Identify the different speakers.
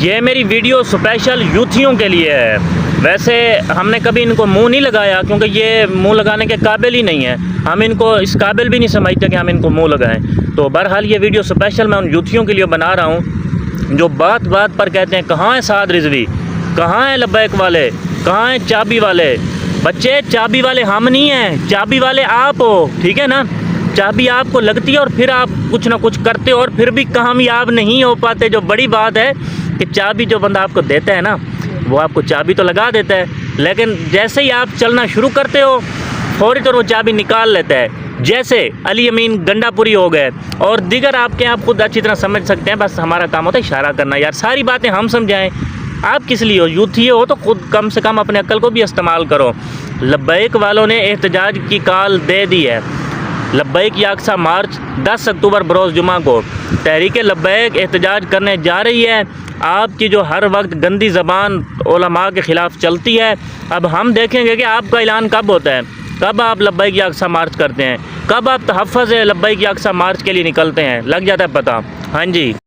Speaker 1: ये मेरी video special यूथियों के लिए है। वैसे हमने कभी इनको मुंह नहीं लगाया क्योंकि ये मुंह लगाने के काबिल ही नहीं है। हम इनको इस काबिल भी नहीं समझते कि हम इनको मुंह लगाएं। तो बहरहाल ये वीडियो स्पेशल मैं उन यूथियों के लिए बना रहा हूँ जो बात बात पर कहते हैं कहाँ है साद रिजवी, कहाँ है लब्बैक वाले, कहाँ है चाबी वाले। बच्चे चाबी वाले हम नहीं हैं, चाबी वाले आप हो, ठीक है ना। चाबी आपको लगती है और फिर आप कुछ ना कुछ करते हो और फिर भी कामयाब नहीं हो पाते। जो बड़ी बात है कि चाबी जो बंदा आपको देता है ना, वो आपको चाबी तो लगा देता है, लेकिन जैसे ही आप चलना शुरू करते हो फौरी तौर वो चाबी निकाल लेता है। जैसे अली अमीन गंडापुरी हो गए और दीगर आपके आप खुद अच्छी तरह समझ सकते हैं। बस हमारा काम होता है इशारा करना। यार सारी बातें हम समझाएं, आप किस लिए हो? यूथी हो तो खुद कम से कम अपने अक्ल को भी इस्तेमाल करो। लब्बैक वालों ने एहतजाज की कॉल दे दी है। लब्बैक याकसा मार्च 10 अक्टूबर बरोज़ जुमा को तहरीक लब्बैक एहतजाज करने जा रही है। आपकी जो हर वक्त गंदी ज़बान उलमा के ख़िलाफ़ चलती है, अब हम देखेंगे कि आपका ऐलान कब होता है, कब आप लब्बैक याकसा मार्च करते हैं, कब आप तहफ़्फ़ुज़ लब्बैक याकसा मार्च के लिए निकलते हैं। लग जाता है पता। हाँ जी।